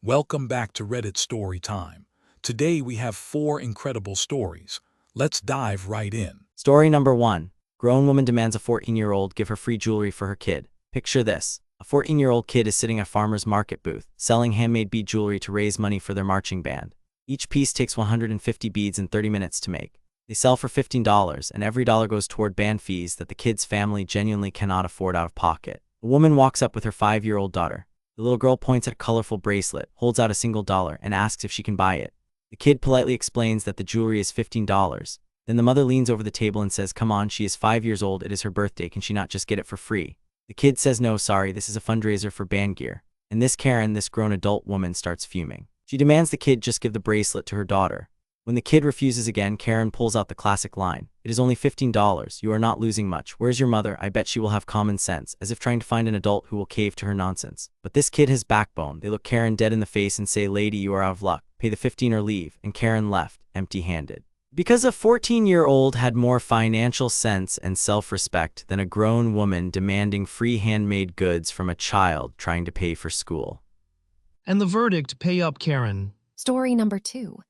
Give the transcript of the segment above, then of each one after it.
Welcome back to Reddit Story Time. Today we have 4 incredible stories. Let's dive right in. Story number 1. Grown woman demands a 14-year-old give her free jewelry for her kid. Picture this. A 14-year-old kid is sitting at a farmer's market booth, selling handmade bead jewelry to raise money for their marching band. Each piece takes 150 beads in 30 minutes to make. They sell for $15, and every dollar goes toward band fees that the kid's family genuinely cannot afford out of pocket. A woman walks up with her 5-year-old daughter. The little girl points at a colorful bracelet, holds out a single dollar, and asks if she can buy it. The kid politely explains that the jewelry is $15. Then the mother leans over the table and says, "Come on, she is 5 years old, it is her birthday, can she not just get it for free?" The kid says, "No, sorry, this is a fundraiser for band gear." And this Karen, this grown adult woman, starts fuming. She demands the kid just give the bracelet to her daughter. When the kid refuses again, Karen pulls out the classic line, "It is only $15, you are not losing much. Where's your mother? I bet she will have common sense," as if trying to find an adult who will cave to her nonsense. But this kid has backbone. They look Karen dead in the face and say, "Lady, you are out of luck. Pay the 15 or leave," and Karen left, empty-handed. Because a 14-year-old had more financial sense and self-respect than a grown woman demanding free handmade goods from a child trying to pay for school. And the verdict, pay up, Karen. Story number 2.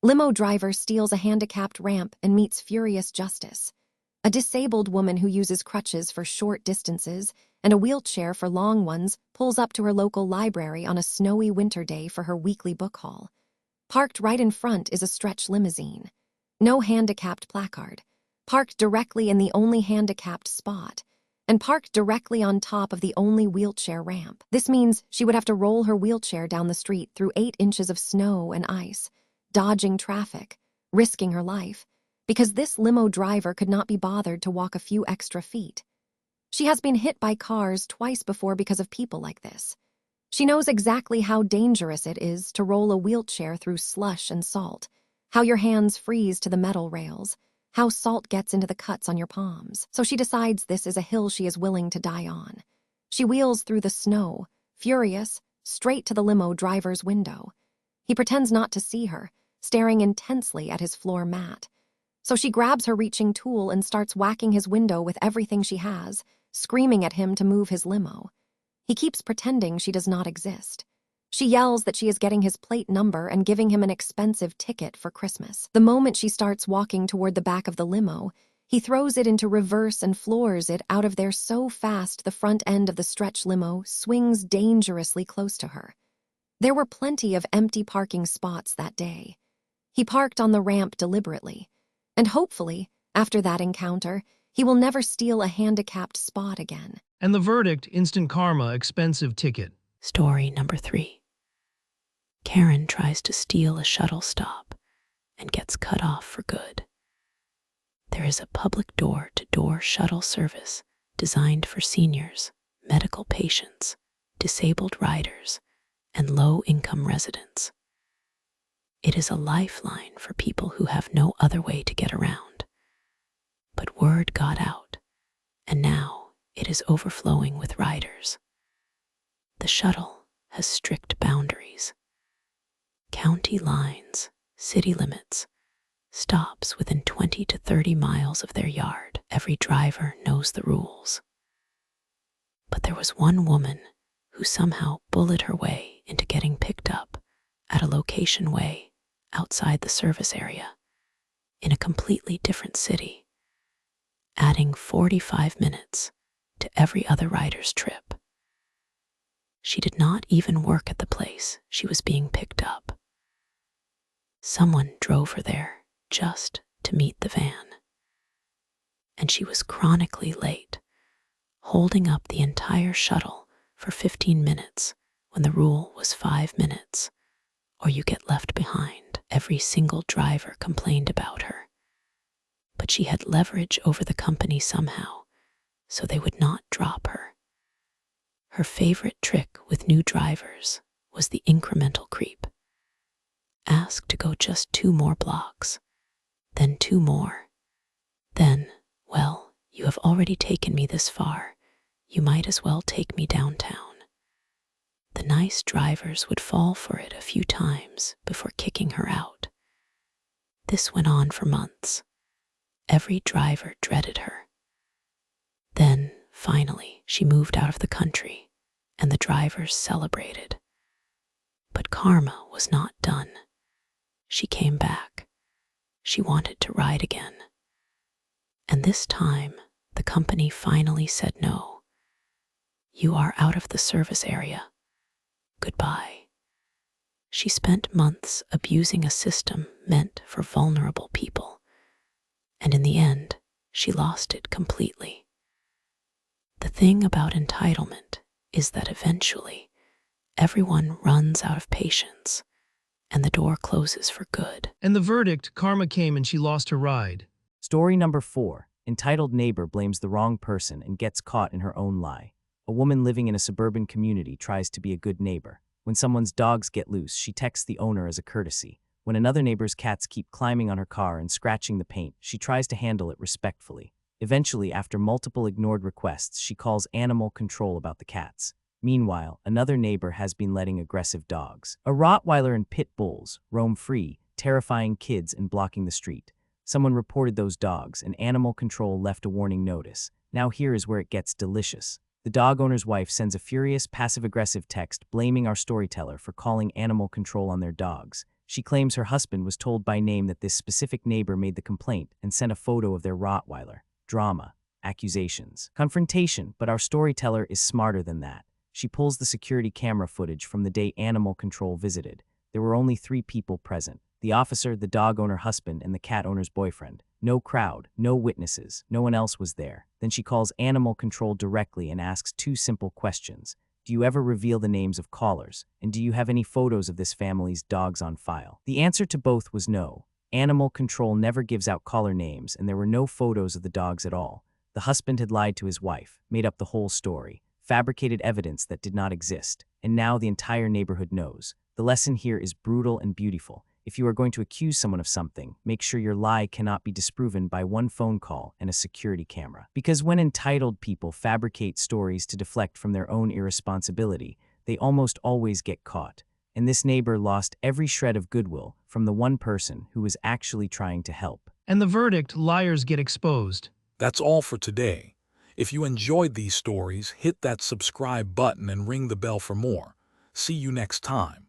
Limo driver steals a handicapped ramp and meets furious justice. A disabled woman who uses crutches for short distances and a wheelchair for long ones pulls up to her local library on a snowy winter day for her weekly book haul. Parked right in front is a stretch limousine. No handicapped placard. Parked directly in the only handicapped spot. And parked directly on top of the only wheelchair ramp. This means she would have to roll her wheelchair down the street through 8 inches of snow and ice, dodging traffic, risking her life, because this limo driver could not be bothered to walk a few extra feet. She has been hit by cars twice before because of people like this. She knows exactly how dangerous it is to roll a wheelchair through slush and salt, how your hands freeze to the metal rails, how salt gets into the cuts on your palms. So she decides this is a hill she is willing to die on. She wheels through the snow, furious, straight to the limo driver's window. He pretends not to see her, staring intensely at his floor mat. So she grabs her reaching tool and starts whacking his window with everything she has, screaming at him to move his limo. He keeps pretending she does not exist. She yells that she is getting his plate number and giving him an expensive ticket for Christmas. The moment she starts walking toward the back of the limo, he throws it into reverse and floors it out of there so fast the front end of the stretch limo swings dangerously close to her. There were plenty of empty parking spots that day. He parked on the ramp deliberately, and hopefully, after that encounter, he will never steal a handicapped spot again. And the verdict, instant karma, expensive ticket. Story number 3. Karen tries to steal a shuttle stop and gets cut off for good. There is a public door-to-door shuttle service designed for seniors, medical patients, disabled riders, and low-income residents. It is a lifeline for people who have no other way to get around. But word got out, and now it is overflowing with riders. The shuttle has strict boundaries. County lines, city limits, stops within 20 to 30 miles of their yard. Every driver knows the rules. But there was one woman who somehow bullied her way into getting picked up at a location way outside the service area in a completely different city, adding 45 minutes to every other rider's trip. She did not even work at the place she was being picked up. Someone drove her there just to meet the van. And she was chronically late, holding up the entire shuttle for 15 minutes when the rule was 5 minutes, or you get left behind. Every single driver complained about her. But she had leverage over the company somehow, so they would not drop her. Her favorite trick with new drivers was the incremental creep. Ask to go just 2 more blocks, then 2 more. Then, well, you have already taken me this far. You might as well take me downtown. The nice drivers would fall for it a few times before kicking her out. This went on for months. Every driver dreaded her. Then, finally, she moved out of the country, and the drivers celebrated. But Karma was not done. She came back. She wanted to ride again. And this time, the company finally said no. You are out of the service area. Goodbye. She spent months abusing a system meant for vulnerable people. And in the end, she lost it completely. The thing about entitlement is that eventually, everyone runs out of patience, and the door closes for good. And the verdict, Karma came and she lost her ride. Story number 4. Entitled neighbor blames the wrong person and gets caught in her own lie. A woman living in a suburban community tries to be a good neighbor. When someone's dogs get loose, she texts the owner as a courtesy. When another neighbor's cats keep climbing on her car and scratching the paint, she tries to handle it respectfully. Eventually, after multiple ignored requests, she calls animal control about the cats. Meanwhile, another neighbor has been letting aggressive dogs, a Rottweiler and pit bulls, roam free, terrifying kids and blocking the street. Someone reported those dogs, and animal control left a warning notice. Now here is where it gets delicious. The dog owner's wife sends a furious, passive-aggressive text blaming our storyteller for calling animal control on their dogs. She claims her husband was told by name that this specific neighbor made the complaint and sent a photo of their Rottweiler. Drama, accusations, confrontation, but our storyteller is smarter than that. She pulls the security camera footage from the day animal control visited. There were only 3 people present: the officer, the dog owner husband, and the cat owner's boyfriend. No crowd, no witnesses, no one else was there. Then she calls animal control directly and asks 2 simple questions. Do you ever reveal the names of callers? And do you have any photos of this family's dogs on file? The answer to both was no. Animal control never gives out caller names, and there were no photos of the dogs at all. The husband had lied to his wife, made up the whole story, fabricated evidence that did not exist, and now the entire neighborhood knows. The lesson here is brutal and beautiful. If you are going to accuse someone of something, make sure your lie cannot be disproven by one phone call and a security camera. Because when entitled people fabricate stories to deflect from their own irresponsibility, they almost always get caught. And this neighbor lost every shred of goodwill from the one person who was actually trying to help. And the verdict, liars get exposed. That's all for today. If you enjoyed these stories, hit that subscribe button and ring the bell for more. See you next time.